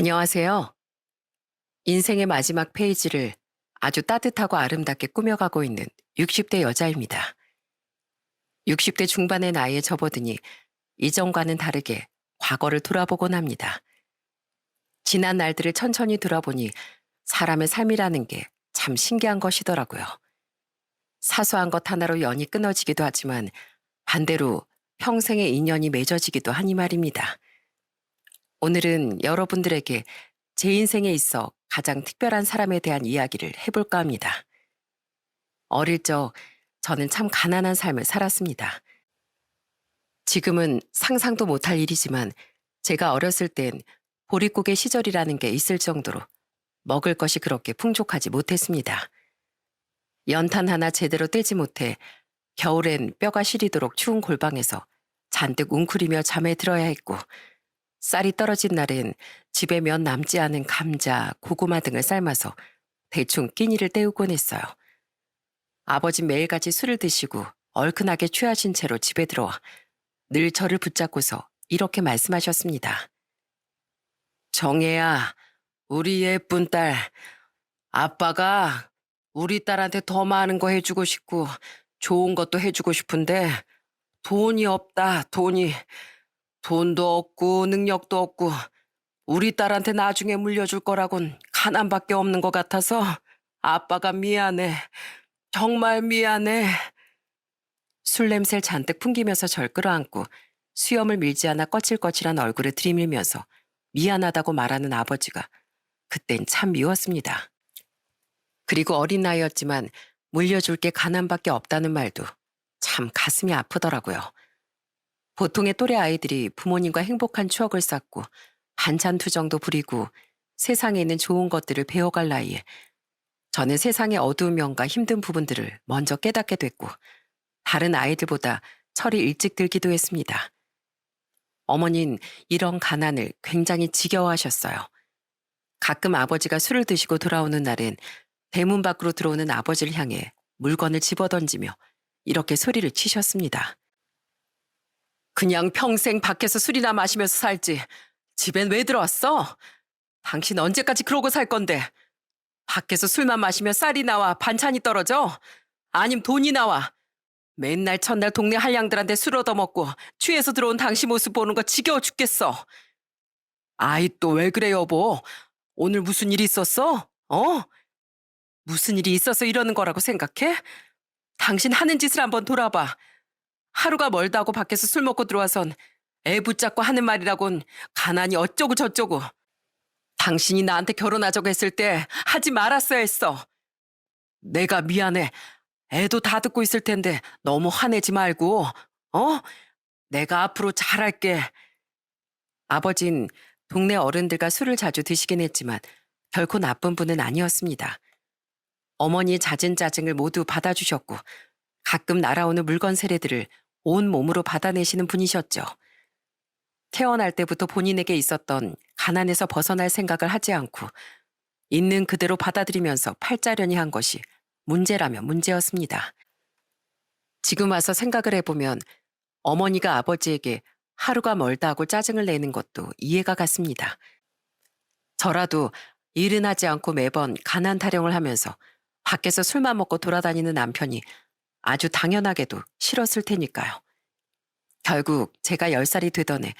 안녕하세요. 인생의 마지막 페이지를 아주 따뜻하고 아름답게 꾸며가고 있는 60대 여자입니다. 60대 중반의 나이에 접어드니 이전과는 다르게 과거를 돌아보곤 합니다. 지난 날들을 천천히 돌아보니 사람의 삶이라는 게 참 신기한 것이더라고요. 사소한 것 하나로 연이 끊어지기도 하지만 반대로 평생의 인연이 맺어지기도 하니 말입니다. 오늘은 여러분들에게 제 인생에 있어 가장 특별한 사람에 대한 이야기를 해볼까 합니다. 어릴 적 저는 참 가난한 삶을 살았습니다. 지금은 상상도 못할 일이지만 제가 어렸을 땐 보릿고개 시절이라는 게 있을 정도로 먹을 것이 그렇게 풍족하지 못했습니다. 연탄 하나 제대로 떼지 못해 겨울엔 뼈가 시리도록 추운 골방에서 잔뜩 웅크리며 잠에 들어야 했고, 쌀이 떨어진 날엔 집에 몇 남지 않은 감자, 고구마 등을 삶아서 대충 끼니를 때우곤 했어요. 아버진 매일같이 술을 드시고 얼큰하게 취하신 채로 집에 들어와 늘 저를 붙잡고서 이렇게 말씀하셨습니다. 정혜야, 우리 예쁜 딸, 아빠가 우리 딸한테 더 많은 거 해주고 싶고 좋은 것도 해주고 싶은데 돈이 없다, 돈이. 돈도 없고 능력도 없고 우리 딸한테 나중에 물려줄 거라곤 가난밖에 없는 것 같아서 아빠가 미안해. 정말 미안해. 술 냄새를 잔뜩 풍기면서 절 끌어안고 수염을 밀지 않아 거칠거칠한 얼굴을 들이밀면서 미안하다고 말하는 아버지가 그땐 참 미웠습니다. 그리고 어린 나이였지만 물려줄 게 가난밖에 없다는 말도 참 가슴이 아프더라고요. 보통의 또래 아이들이 부모님과 행복한 추억을 쌓고 반찬 투정도 부리고 세상에 있는 좋은 것들을 배워갈 나이에 저는 세상의 어두운 면과 힘든 부분들을 먼저 깨닫게 됐고 다른 아이들보다 철이 일찍 들기도 했습니다. 어머니는 이런 가난을 굉장히 지겨워하셨어요. 가끔 아버지가 술을 드시고 돌아오는 날엔 대문 밖으로 들어오는 아버지를 향해 물건을 집어던지며 이렇게 소리를 치셨습니다. 그냥 평생 밖에서 술이나 마시면서 살지. 집엔 왜 들어왔어? 당신 언제까지 그러고 살 건데? 밖에서 술만 마시면 쌀이 나와 반찬이 떨어져? 아님 돈이 나와? 맨날 첫날 동네 한량들한테 술 얻어먹고 취해서 들어온 당신 모습 보는 거 지겨워 죽겠어. 아이 또 왜 그래 여보? 오늘 무슨 일이 있었어? 어? 무슨 일이 있어서 이러는 거라고 생각해? 당신 하는 짓을 한번 돌아봐. 하루가 멀다고 밖에서 술 먹고 들어와선 애 붙잡고 하는 말이라곤 가난이 어쩌고 저쩌고. 당신이 나한테 결혼하자고 했을 때 하지 말았어야 했어. 내가 미안해. 애도 다 듣고 있을 텐데 너무 화내지 말고. 어? 내가 앞으로 잘할게. 아버진 동네 어른들과 술을 자주 드시긴 했지만 결코 나쁜 분은 아니었습니다. 어머니의 잦은 짜증을 모두 받아주셨고 가끔 날아오는 물건 세례들을 온 몸으로 받아내시는 분이셨죠. 태어날 때부터 본인에게 있었던 가난에서 벗어날 생각을 하지 않고 있는 그대로 받아들이면서 팔자련이 한 것이 문제라면 문제였습니다. 지금 와서 생각을 해보면 어머니가 아버지에게 하루가 멀다 하고 짜증을 내는 것도 이해가 갔습니다. 저라도 일은 하지 않고 매번 가난 타령을 하면서 밖에서 술만 먹고 돌아다니는 남편이 아주 당연하게도 싫었을 테니까요. 결국 제가 10살이 되던 해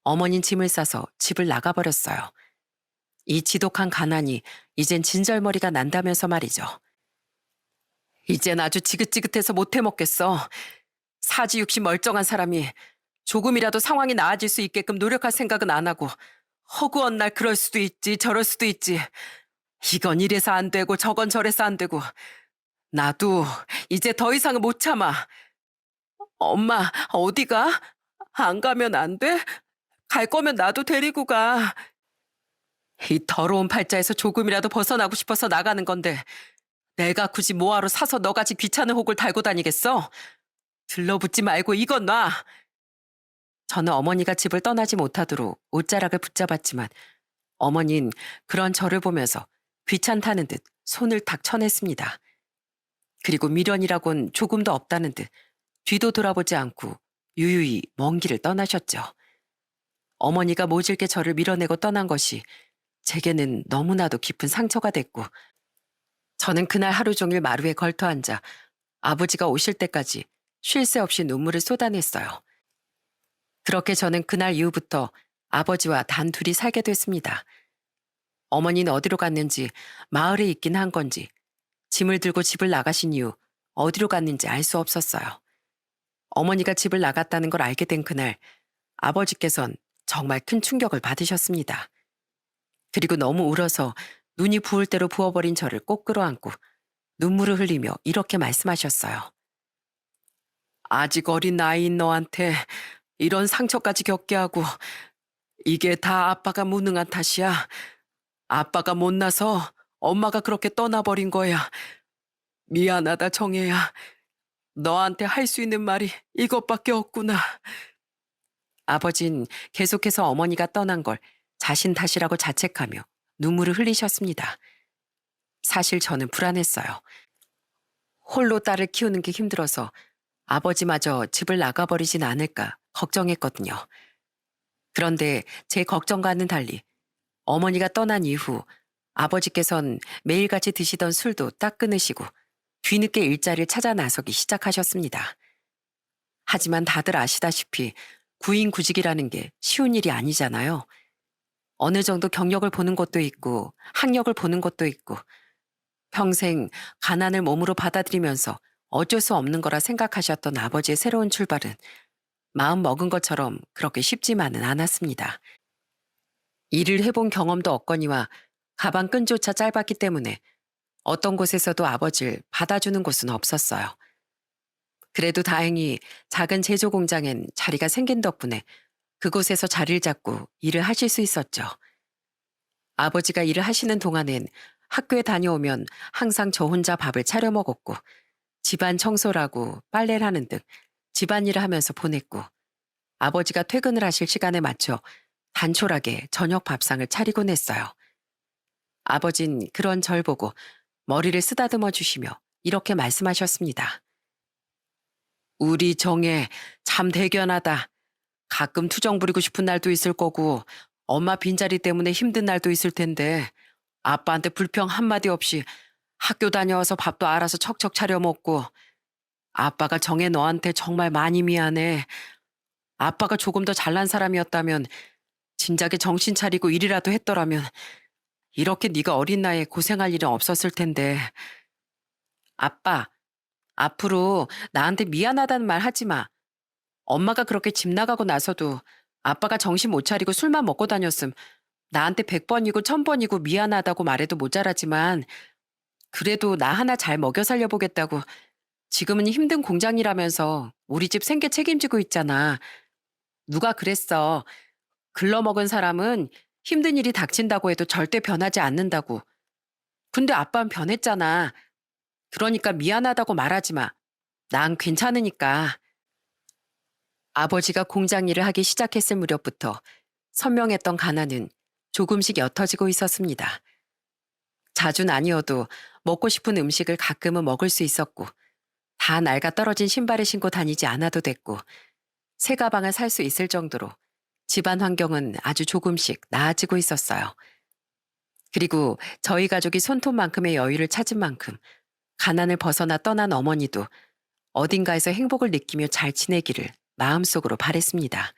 어머닌 짐을 싸서 집을 나가버렸어요. 이 지독한 가난이 이젠 진절머리가 난다면서 말이죠. 이젠 아주 지긋지긋해서 못해 먹겠어. 사지육시 멀쩡한 사람이 조금이라도 상황이 나아질 수 있게끔 노력할 생각은 안 하고 허구한 날 그럴 수도 있지 저럴 수도 있지. 이건 이래서 안 되고 저건 저래서 안 되고. 나도 이제 더 이상은 못 참아. 엄마 어디 가? 안 가면 안 돼? 갈 거면 나도 데리고 가. 이 더러운 팔자에서 조금이라도 벗어나고 싶어서 나가는 건데 내가 굳이 뭐하러 사서 너같이 귀찮은 혹을 달고 다니겠어? 들러붙지 말고 이건 놔. 저는 어머니가 집을 떠나지 못하도록 옷자락을 붙잡았지만 어머니는 그런 저를 보면서 귀찮다는 듯 손을 탁 쳐냈습니다. 그리고 미련이라곤 조금도 없다는 듯 뒤도 돌아보지 않고 유유히 먼 길을 떠나셨죠. 어머니가 모질게 저를 밀어내고 떠난 것이 제게는 너무나도 깊은 상처가 됐고 저는 그날 하루 종일 마루에 걸터 앉아 아버지가 오실 때까지 쉴 새 없이 눈물을 쏟아냈어요. 그렇게 저는 그날 이후부터 아버지와 단 둘이 살게 됐습니다. 어머니는 어디로 갔는지 마을에 있긴 한 건지 짐을 들고 집을 나가신 이후 어디로 갔는지 알 수 없었어요. 어머니가 집을 나갔다는 걸 알게 된 그날 아버지께선 정말 큰 충격을 받으셨습니다. 그리고 너무 울어서 눈이 부을 대로 부어버린 저를 꼭 끌어안고 눈물을 흘리며 이렇게 말씀하셨어요. 아직 어린 나이인 너한테 이런 상처까지 겪게 하고 이게 다 아빠가 무능한 탓이야. 아빠가 못나서 엄마가 그렇게 떠나버린 거야. 미안하다 정혜야. 너한테 할 수 있는 말이 이것밖에 없구나. 아버진 계속해서 어머니가 떠난 걸 자신 탓이라고 자책하며 눈물을 흘리셨습니다. 사실 저는 불안했어요. 홀로 딸을 키우는 게 힘들어서 아버지마저 집을 나가버리진 않을까 걱정했거든요. 그런데 제 걱정과는 달리 어머니가 떠난 이후 아버지께선 매일같이 드시던 술도 딱 끊으시고 뒤늦게 일자리를 찾아 나서기 시작하셨습니다. 하지만 다들 아시다시피 구인구직이라는 게 쉬운 일이 아니잖아요. 어느 정도 경력을 보는 것도 있고 학력을 보는 것도 있고 평생 가난을 몸으로 받아들이면서 어쩔 수 없는 거라 생각하셨던 아버지의 새로운 출발은 마음 먹은 것처럼 그렇게 쉽지만은 않았습니다. 일을 해본 경험도 없거니와 가방 끈조차 짧았기 때문에 어떤 곳에서도 아버지를 받아주는 곳은 없었어요. 그래도 다행히 작은 제조 공장엔 자리가 생긴 덕분에 그곳에서 자리를 잡고 일을 하실 수 있었죠. 아버지가 일을 하시는 동안엔 학교에 다녀오면 항상 저 혼자 밥을 차려 먹었고 집안 청소라고 빨래를 하는 등 집안일을 하면서 보냈고 아버지가 퇴근을 하실 시간에 맞춰 단촐하게 저녁 밥상을 차리곤 했어요. 아버진 그런 절 보고 머리를 쓰다듬어 주시며 이렇게 말씀하셨습니다. 우리 정혜 참 대견하다. 가끔 투정 부리고 싶은 날도 있을 거고 엄마 빈자리 때문에 힘든 날도 있을 텐데 아빠한테 불평 한마디 없이 학교 다녀와서 밥도 알아서 척척 차려 먹고 아빠가 정혜 너한테 정말 많이 미안해. 아빠가 조금 더 잘난 사람이었다면 진작에 정신 차리고 일이라도 했더라면 이렇게 네가 어린 나이에 고생할 일은 없었을 텐데. 아빠, 앞으로 나한테 미안하다는 말 하지 마. 엄마가 그렇게 집 나가고 나서도 아빠가 정신 못 차리고 술만 먹고 다녔음 나한테 100번이고 1000번이고 미안하다고 말해도 모자라지만 그래도 나 하나 잘 먹여 살려보겠다고 지금은 힘든 공장이라면서 우리 집 생계 책임지고 있잖아. 누가 그랬어. 글러먹은 사람은 힘든 일이 닥친다고 해도 절대 변하지 않는다고. 근데 아빠는 변했잖아. 그러니까 미안하다고 말하지 마. 난 괜찮으니까. 아버지가 공장 일을 하기 시작했을 무렵부터 선명했던 가난은 조금씩 옅어지고 있었습니다. 자주는 아니어도 먹고 싶은 음식을 가끔은 먹을 수 있었고 다 낡아 떨어진 신발을 신고 다니지 않아도 됐고 새 가방을 살 수 있을 정도로 집안 환경은 아주 조금씩 나아지고 있었어요. 그리고 저희 가족이 손톱만큼의 여유를 찾은 만큼 가난을 벗어나 떠난 어머니도 어딘가에서 행복을 느끼며 잘 지내기를 마음속으로 바랬습니다.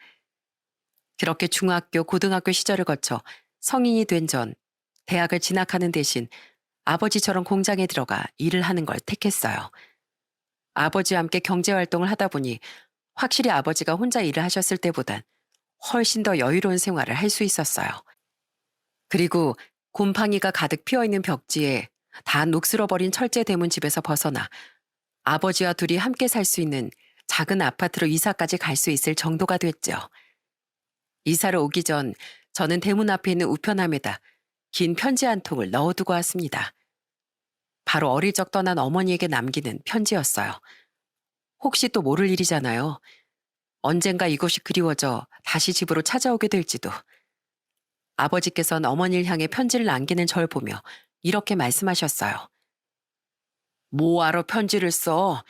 그렇게 중학교, 고등학교 시절을 거쳐 성인이 된 전 대학을 진학하는 대신 아버지처럼 공장에 들어가 일을 하는 걸 택했어요. 아버지와 함께 경제활동을 하다 보니 확실히 아버지가 혼자 일을 하셨을 때보단 훨씬 더 여유로운 생활을 할 수 있었어요. 그리고 곰팡이가 가득 피어있는 벽지에 다 녹슬어버린 철제 대문집에서 벗어나 아버지와 둘이 함께 살 수 있는 작은 아파트로 이사까지 갈 수 있을 정도가 됐죠. 이사를 오기 전 저는 대문 앞에 있는 우편함에다 긴 편지 한 통을 넣어두고 왔습니다. 바로 어릴 적 떠난 어머니에게 남기는 편지였어요. 혹시 또 모를 일이잖아요. 언젠가 이곳이 그리워져 다시 집으로 찾아오게 될지도. 아버지께서는 어머니를 향해 편지를 남기는 절 보며 이렇게 말씀하셨어요. 뭐하러 편지를 써?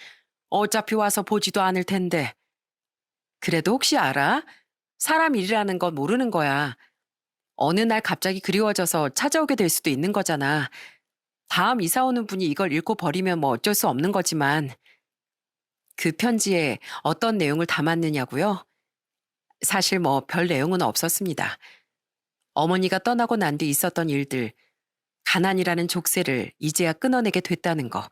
어차피 와서 보지도 않을 텐데. 그래도 혹시 알아? 사람 일이라는 건 모르는 거야. 어느 날 갑자기 그리워져서 찾아오게 될 수도 있는 거잖아. 다음 이사 오는 분이 이걸 읽고 버리면 뭐 어쩔 수 없는 거지만 그 편지에 어떤 내용을 담았느냐고요? 사실 뭐 별 내용은 없었습니다. 어머니가 떠나고 난 뒤 있었던 일들, 가난이라는 족쇄를 이제야 끊어내게 됐다는 거.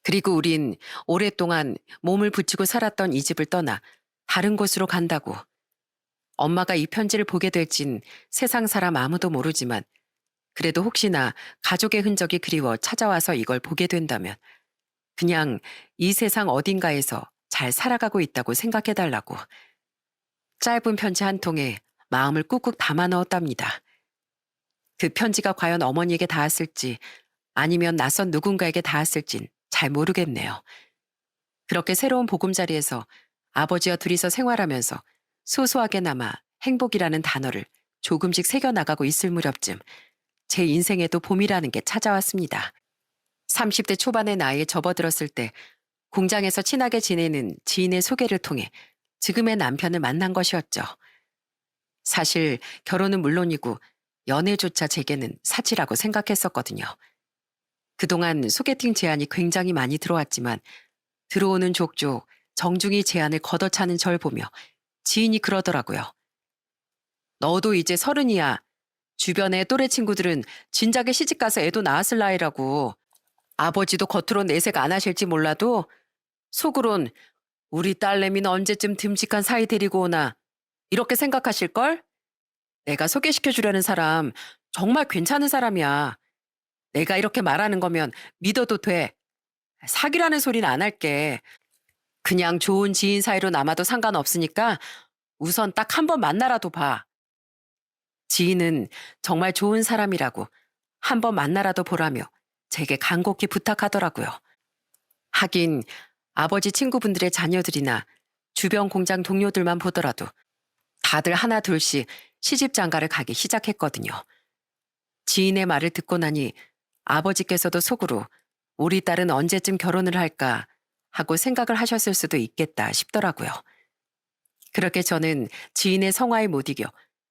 그리고 우린 오랫동안 몸을 붙이고 살았던 이 집을 떠나 다른 곳으로 간다고. 엄마가 이 편지를 보게 될진 세상 사람 아무도 모르지만 그래도 혹시나 가족의 흔적이 그리워 찾아와서 이걸 보게 된다면 그냥 이 세상 어딘가에서 잘 살아가고 있다고 생각해달라고. 짧은 편지 한 통에 마음을 꾹꾹 담아 넣었답니다. 그 편지가 과연 어머니에게 닿았을지 아니면 낯선 누군가에게 닿았을진 잘 모르겠네요. 그렇게 새로운 보금자리에서 아버지와 둘이서 생활하면서 소소하게나마 행복이라는 단어를 조금씩 새겨나가고 있을 무렵쯤 제 인생에도 봄이라는 게 찾아왔습니다. 30대 초반의 나이에 접어들었을 때 공장에서 친하게 지내는 지인의 소개를 통해 지금의 남편을 만난 것이었죠. 사실 결혼은 물론이고 연애조차 제게는 사치라고 생각했었거든요. 그동안 소개팅 제안이 굉장히 많이 들어왔지만 들어오는 족족 정중히 제안을 걷어차는 절 보며 지인이 그러더라고요. 너도 이제 30이야. 주변의 또래 친구들은 진작에 시집가서 애도 낳았을 나이라고. 아버지도 겉으론 내색 안 하실지 몰라도 속으론 우리 딸내미는 언제쯤 듬직한 사이 데리고 오나 이렇게 생각하실걸? 내가 소개시켜 주려는 사람 정말 괜찮은 사람이야. 내가 이렇게 말하는 거면 믿어도 돼. 사귀라는 소리는 안 할게. 그냥 좋은 지인 사이로 남아도 상관없으니까 우선 딱 한 번 만나라도 봐. 지인은 정말 좋은 사람이라고 한 번 만나라도 보라며 제게 간곡히 부탁하더라고요. 하긴 아버지 친구분들의 자녀들이나 주변 공장 동료들만 보더라도 다들 하나 둘씩 시집 장가를 가기 시작했거든요. 지인의 말을 듣고 나니 아버지께서도 속으로 우리 딸은 언제쯤 결혼을 할까 하고 생각을 하셨을 수도 있겠다 싶더라고요. 그렇게 저는 지인의 성화에 못 이겨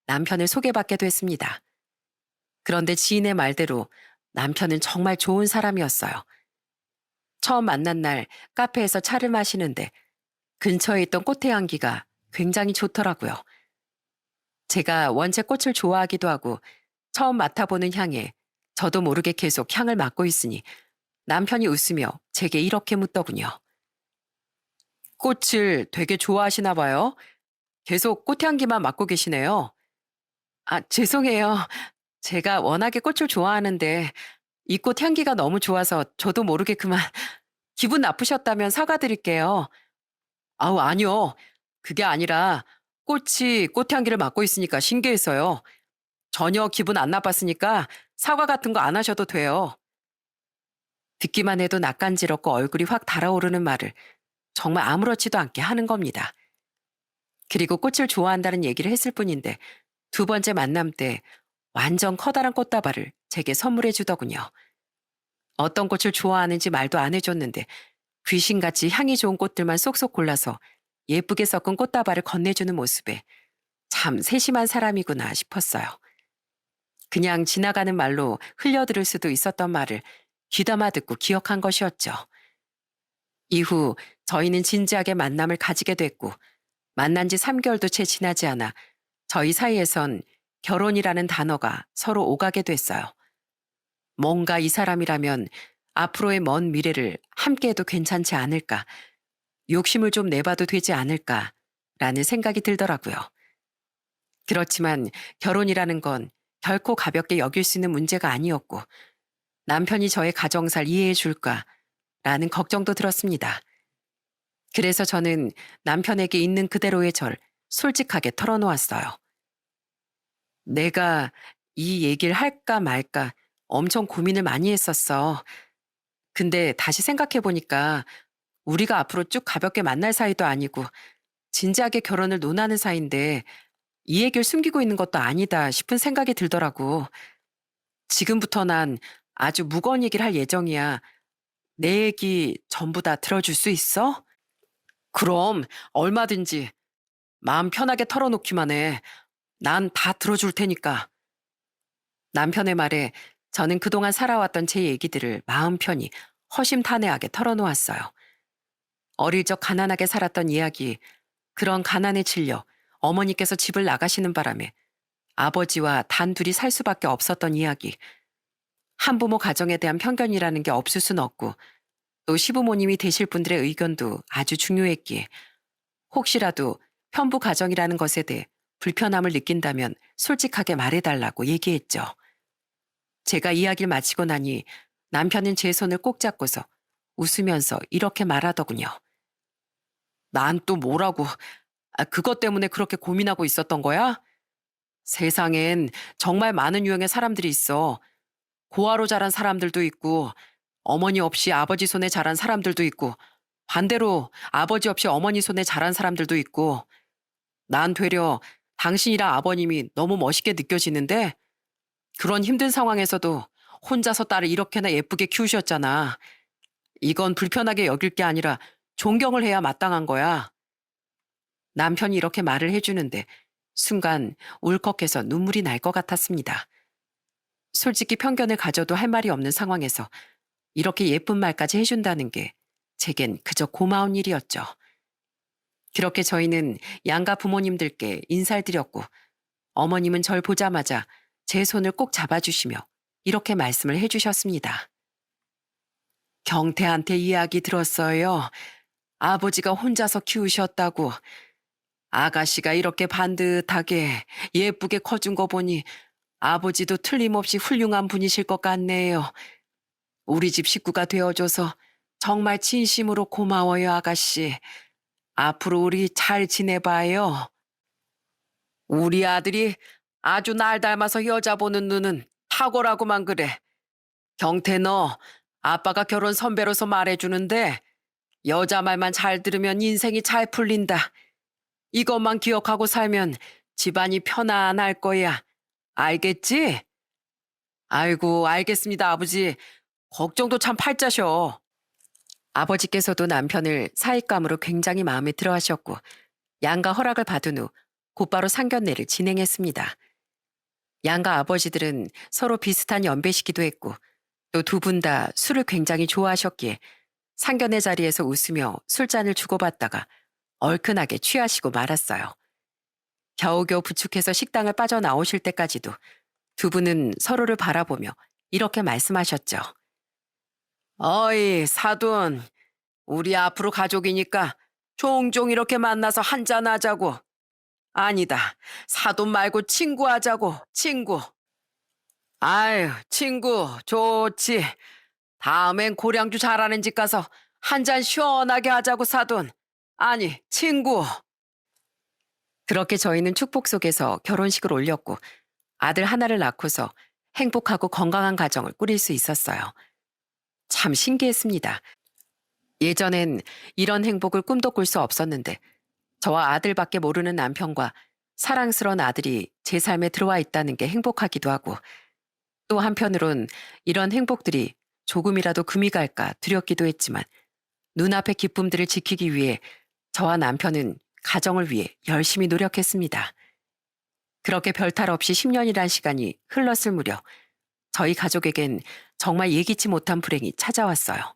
남편을 소개받게 됐습니다. 그런데 지인의 말대로 남편은 정말 좋은 사람이었어요. 처음 만난 날 카페에서 차를 마시는데 근처에 있던 꽃의 향기가 굉장히 좋더라고요. 제가 원체 꽃을 좋아하기도 하고 처음 맡아보는 향에 저도 모르게 계속 향을 맡고 있으니 남편이 웃으며 제게 이렇게 묻더군요. 꽃을 되게 좋아하시나 봐요. 계속 꽃향기만 맡고 계시네요. 아, 죄송해요. 제가 워낙에 꽃을 좋아하는데 이 꽃 향기가 너무 좋아서 저도 모르게 그만 기분 나쁘셨다면 사과드릴게요. 아우, 아니요. 그게 아니라 꽃이 꽃향기를 맡고 있으니까 신기해서요. 전혀 기분 안 나빴으니까 사과 같은 거 안 하셔도 돼요. 듣기만 해도 낯간지럽고 얼굴이 확 달아오르는 말을 정말 아무렇지도 않게 하는 겁니다. 그리고 꽃을 좋아한다는 얘기를 했을 뿐인데 두 번째 만남 때 완전 커다란 꽃다발을 제게 선물해 주더군요. 어떤 꽃을 좋아하는지 말도 안 해줬는데 귀신같이 향이 좋은 꽃들만 쏙쏙 골라서 예쁘게 섞은 꽃다발을 건네주는 모습에 참 세심한 사람이구나 싶었어요. 그냥 지나가는 말로 흘려들을 수도 있었던 말을 귀담아 듣고 기억한 것이었죠. 이후 저희는 진지하게 만남을 가지게 됐고 만난 지 3개월도 채 지나지 않아 저희 사이에선 결혼이라는 단어가 서로 오가게 됐어요. 뭔가 이 사람이라면 앞으로의 먼 미래를 함께해도 괜찮지 않을까, 욕심을 좀 내봐도 되지 않을까라는 생각이 들더라고요. 그렇지만 결혼이라는 건 결코 가볍게 여길 수 있는 문제가 아니었고 남편이 저의 가정사를 이해해 줄까라는 걱정도 들었습니다. 그래서 저는 남편에게 있는 그대로의 절 솔직하게 털어놓았어요. 내가 이 얘기를 할까 말까 엄청 고민을 많이 했었어. 근데 다시 생각해보니까 우리가 앞으로 쭉 가볍게 만날 사이도 아니고 진지하게 결혼을 논하는 사이인데 이 얘기를 숨기고 있는 것도 아니다 싶은 생각이 들더라고. 지금부터 난 아주 무거운 얘기를 할 예정이야. 내 얘기 전부 다 들어줄 수 있어? 그럼 얼마든지 마음 편하게 털어놓기만 해. 난 다 들어줄 테니까. 남편의 말에 저는 그동안 살아왔던 제 얘기들을 마음 편히 허심탄회하게 털어놓았어요. 어릴 적 가난하게 살았던 이야기, 그런 가난에 질려 어머니께서 집을 나가시는 바람에 아버지와 단 둘이 살 수밖에 없었던 이야기, 한부모 가정에 대한 편견이라는 게 없을 순 없고 또 시부모님이 되실 분들의 의견도 아주 중요했기에 혹시라도 편부 가정이라는 것에 대해 불편함을 느낀다면 솔직하게 말해달라고 얘기했죠. 제가 이야기를 마치고 나니 남편은 제 손을 꼭 잡고서 웃으면서 이렇게 말하더군요. 난 또 뭐라고, 그것 때문에 그렇게 고민하고 있었던 거야? 세상엔 정말 많은 유형의 사람들이 있어. 고아로 자란 사람들도 있고, 어머니 없이 아버지 손에 자란 사람들도 있고, 반대로 아버지 없이 어머니 손에 자란 사람들도 있고, 난 되려 당신이랑 아버님이 너무 멋있게 느껴지는데, 그런 힘든 상황에서도 혼자서 딸을 이렇게나 예쁘게 키우셨잖아. 이건 불편하게 여길 게 아니라 존경을 해야 마땅한 거야. 남편이 이렇게 말을 해주는데 순간 울컥해서 눈물이 날 것 같았습니다. 솔직히 편견을 가져도 할 말이 없는 상황에서 이렇게 예쁜 말까지 해준다는 게 제겐 그저 고마운 일이었죠. 그렇게 저희는 양가 부모님들께 인사를 드렸고 어머님은 절 보자마자 제 손을 꼭 잡아주시며 이렇게 말씀을 해주셨습니다. 경태한테 이야기 들었어요. 아버지가 혼자서 키우셨다고. 아가씨가 이렇게 반듯하게 예쁘게 커준 거 보니 아버지도 틀림없이 훌륭한 분이실 것 같네요. 우리 집 식구가 되어줘서 정말 진심으로 고마워요, 아가씨. 앞으로 우리 잘 지내봐요. 우리 아들이 아주 날 닮아서 여자 보는 눈은 탁월하고만 그래. 경태 너 아빠가 결혼 선배로서 말해주는데 여자 말만 잘 들으면 인생이 잘 풀린다. 이것만 기억하고 살면 집안이 편안할 거야. 알겠지? 아이고, 알겠습니다, 아버지. 걱정도 참 팔자셔. 아버지께서도 남편을 사익감으로 굉장히 마음에 들어 하셨고, 양가 허락을 받은 후 곧바로 상견례를 진행했습니다. 양가 아버지들은 서로 비슷한 연배시기도 했고, 또 두 분 다 술을 굉장히 좋아하셨기에 상견례 자리에서 웃으며 술잔을 주고받다가 얼큰하게 취하시고 말았어요. 겨우겨우 부축해서 식당을 빠져나오실 때까지도 두 분은 서로를 바라보며 이렇게 말씀하셨죠. 어이, 사돈. 우리 앞으로 가족이니까 종종 이렇게 만나서 한잔하자고. 아니다. 사돈 말고 친구 하자고, 친구. 아유, 친구, 좋지. 다음엔 고량주 잘하는 집 가서 한잔 시원하게 하자고, 사돈. 아니, 친구. 그렇게 저희는 축복 속에서 결혼식을 올렸고 아들 하나를 낳고서 행복하고 건강한 가정을 꾸릴 수 있었어요. 참 신기했습니다. 예전엔 이런 행복을 꿈도 꿀 수 없었는데 저와 아들밖에 모르는 남편과 사랑스러운 아들이 제 삶에 들어와 있다는 게 행복하기도 하고 또 한편으론 이런 행복들이 조금이라도 금이 갈까 두렵기도 했지만 눈앞의 기쁨들을 지키기 위해 저와 남편은 가정을 위해 열심히 노력했습니다. 그렇게 별탈 없이 10년이란 시간이 흘렀을 무렵 저희 가족에겐 정말 예기치 못한 불행이 찾아왔어요.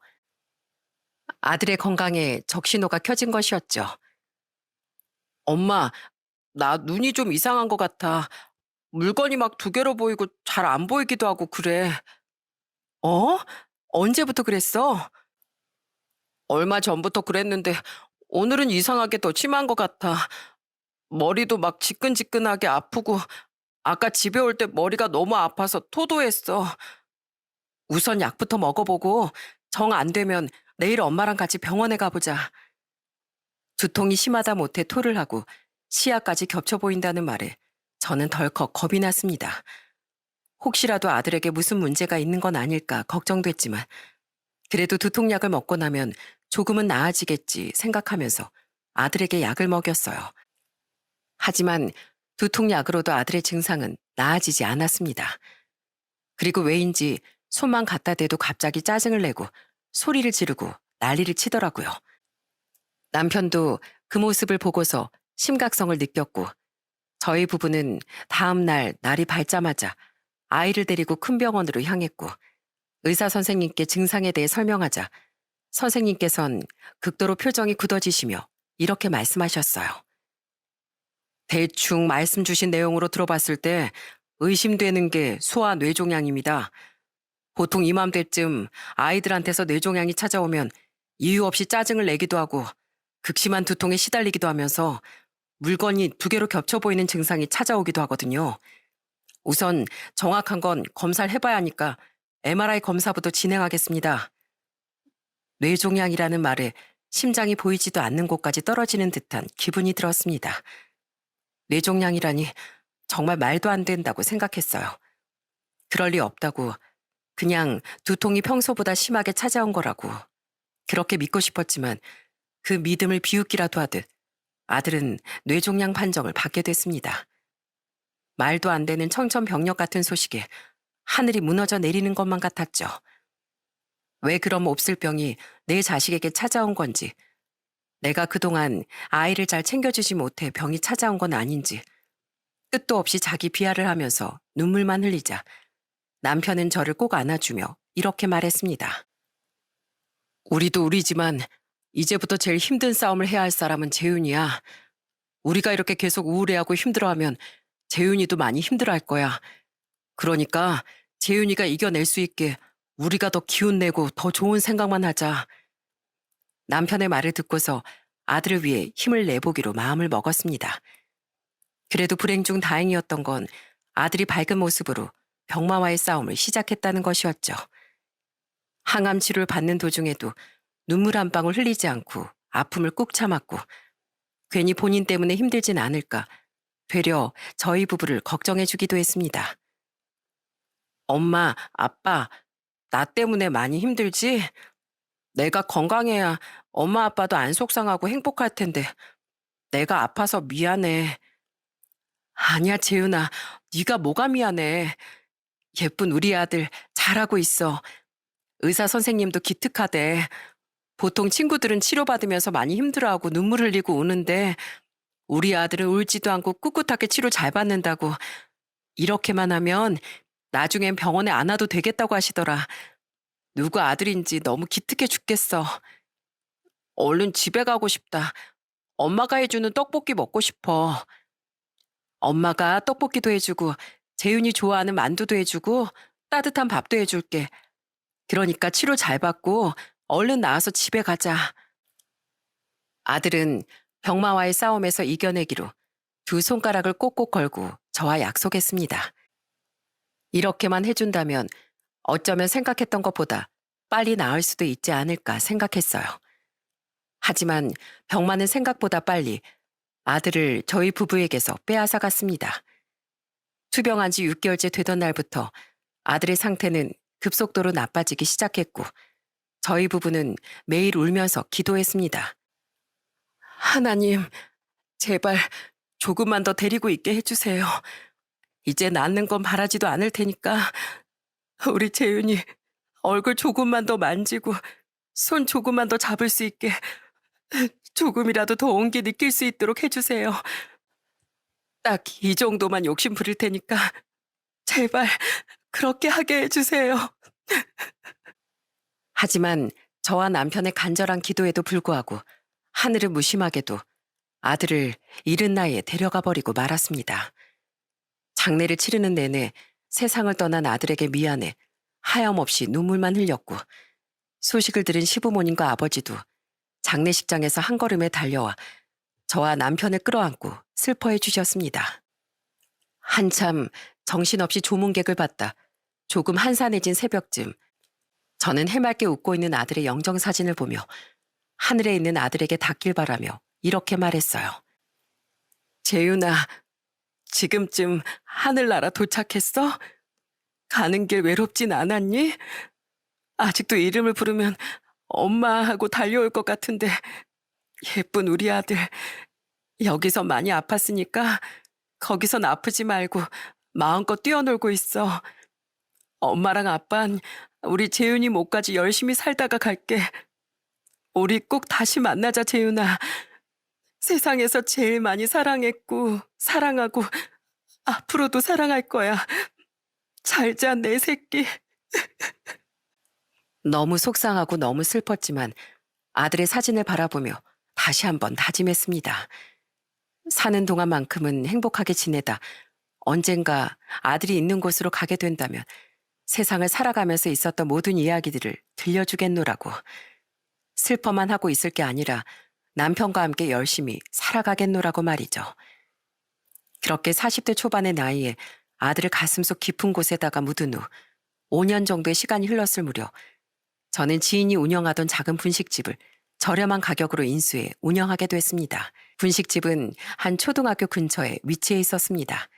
아들의 건강에 적신호가 켜진 것이었죠. 엄마, 나 눈이 좀 이상한 것 같아. 물건이 막 두 개로 보이고 잘 안 보이기도 하고 그래. 어? 언제부터 그랬어? 얼마 전부터 그랬는데 오늘은 이상하게 더 심한 것 같아. 머리도 막 지끈지끈하게 아프고 아까 집에 올 때 머리가 너무 아파서 토도했어. 우선 약부터 먹어보고 정 안 되면 내일 엄마랑 같이 병원에 가보자. 두통이 심하다 못해 토를 하고 시야까지 겹쳐 보인다는 말에 저는 덜컥 겁이 났습니다. 혹시라도 아들에게 무슨 문제가 있는 건 아닐까 걱정됐지만 그래도 두통약을 먹고 나면 조금은 나아지겠지 생각하면서 아들에게 약을 먹였어요. 하지만 두통약으로도 아들의 증상은 나아지지 않았습니다. 그리고 왜인지 손만 갖다 대도 갑자기 짜증을 내고 소리를 지르고 난리를 치더라고요. 남편도 그 모습을 보고서 심각성을 느꼈고 저희 부부는 다음 날 날이 밝자마자 아이를 데리고 큰 병원으로 향했고 의사 선생님께 증상에 대해 설명하자 선생님께선 극도로 표정이 굳어지시며 이렇게 말씀하셨어요. 대충 말씀 주신 내용으로 들어봤을 때 의심되는 게 소아 뇌종양입니다. 보통 이맘때쯤 아이들한테서 뇌종양이 찾아오면 이유 없이 짜증을 내기도 하고 극심한 두통에 시달리기도 하면서 물건이 두 개로 겹쳐 보이는 증상이 찾아오기도 하거든요. 우선 정확한 건 검사를 해봐야 하니까 MRI 검사부터 진행하겠습니다. 뇌종양이라는 말에 심장이 보이지도 않는 곳까지 떨어지는 듯한 기분이 들었습니다. 뇌종양이라니 정말 말도 안 된다고 생각했어요. 그럴 리 없다고, 그냥 두통이 평소보다 심하게 찾아온 거라고 그렇게 믿고 싶었지만 그 믿음을 비웃기라도 하듯 아들은 뇌종양 판정을 받게 됐습니다. 말도 안 되는 청천벽력 같은 소식에 하늘이 무너져 내리는 것만 같았죠. 왜 그럼 없을 병이 내 자식에게 찾아온 건지, 내가 그동안 아이를 잘 챙겨주지 못해 병이 찾아온 건 아닌지, 끝도 없이 자기 비하를 하면서 눈물만 흘리자 남편은 저를 꼭 안아주며 이렇게 말했습니다. 우리도 우리지만 이제부터 제일 힘든 싸움을 해야 할 사람은 재윤이야. 우리가 이렇게 계속 우울해하고 힘들어하면 재윤이도 많이 힘들어할 거야. 그러니까 재윤이가 이겨낼 수 있게 우리가 더 기운내고 더 좋은 생각만 하자. 남편의 말을 듣고서 아들을 위해 힘을 내보기로 마음을 먹었습니다. 그래도 불행 중 다행이었던 건 아들이 밝은 모습으로 병마와의 싸움을 시작했다는 것이었죠. 항암 치료를 받는 도중에도 눈물 한 방울 흘리지 않고 아픔을 꾹 참았고 괜히 본인 때문에 힘들진 않을까 되려 저희 부부를 걱정해 주기도 했습니다. 엄마, 아빠, 나 때문에 많이 힘들지? 내가 건강해야 엄마 아빠도 안 속상하고 행복할 텐데 내가 아파서 미안해. 아니야, 재윤아. 네가 뭐가 미안해. 예쁜 우리 아들 잘하고 있어. 의사 선생님도 기특하대. 보통 친구들은 치료받으면서 많이 힘들어하고 눈물 흘리고 우는데 우리 아들은 울지도 않고 꿋꿋하게 치료 잘 받는다고. 이렇게만 하면 나중엔 병원에 안 와도 되겠다고 하시더라. 누구 아들인지 너무 기특해 죽겠어. 얼른 집에 가고 싶다. 엄마가 해주는 떡볶이 먹고 싶어. 엄마가 떡볶이도 해주고 재윤이 좋아하는 만두도 해주고 따뜻한 밥도 해줄게. 그러니까 치료 잘 받고 얼른 나와서 집에 가자. 아들은 병마와의 싸움에서 이겨내기로 두 손가락을 꼭꼭 걸고 저와 약속했습니다. 이렇게만 해준다면 어쩌면 생각했던 것보다 빨리 나을 수도 있지 않을까 생각했어요. 하지만 병마는 생각보다 빨리 아들을 저희 부부에게서 빼앗아갔습니다. 투병한 지 6개월째 되던 날부터 아들의 상태는 급속도로 나빠지기 시작했고 저희 부부는 매일 울면서 기도했습니다. 하나님, 제발 조금만 더 데리고 있게 해주세요. 이제 낫는 건 바라지도 않을 테니까 우리 재윤이 얼굴 조금만 더 만지고 손 조금만 더 잡을 수 있게 조금이라도 더 온기 느낄 수 있도록 해주세요. 딱 이 정도만 욕심 부릴 테니까 제발 그렇게 하게 해주세요. 하지만 저와 남편의 간절한 기도에도 불구하고 하늘은 무심하게도 아들을 이른 나이에 데려가 버리고 말았습니다. 장례를 치르는 내내 세상을 떠난 아들에게 미안해 하염없이 눈물만 흘렸고 소식을 들은 시부모님과 아버지도 장례식장에서 한 걸음에 달려와 저와 남편을 끌어안고 슬퍼해 주셨습니다. 한참 정신없이 조문객을 받다 조금 한산해진 새벽쯤 저는 해맑게 웃고 있는 아들의 영정사진을 보며 하늘에 있는 아들에게 닿길 바라며 이렇게 말했어요. 재윤아, 지금쯤 하늘나라 도착했어? 가는 길 외롭진 않았니? 아직도 이름을 부르면 엄마 하고 달려올 것 같은데 예쁜 우리 아들 여기서 많이 아팠으니까 거기선 아프지 말고 마음껏 뛰어놀고 있어. 엄마랑 아빤 우리 재윤이 목까지 열심히 살다가 갈게. 우리 꼭 다시 만나자, 재윤아. 세상에서 제일 많이 사랑했고, 사랑하고, 앞으로도 사랑할 거야. 잘 자, 내 새끼. 너무 속상하고 너무 슬펐지만 아들의 사진을 바라보며 다시 한번 다짐했습니다. 사는 동안만큼은 행복하게 지내다 언젠가 아들이 있는 곳으로 가게 된다면 세상을 살아가면서 있었던 모든 이야기들을 들려주겠노라고. 슬퍼만 하고 있을 게 아니라 남편과 함께 열심히 살아가겠노라고 말이죠. 그렇게 40대 초반의 나이에 아들을 가슴속 깊은 곳에다가 묻은 후 5년 정도의 시간이 흘렀을 무렵 저는 지인이 운영하던 작은 분식집을 저렴한 가격으로 인수해 운영하게 됐습니다. 분식집은 한 초등학교 근처에 위치해 있었습니다.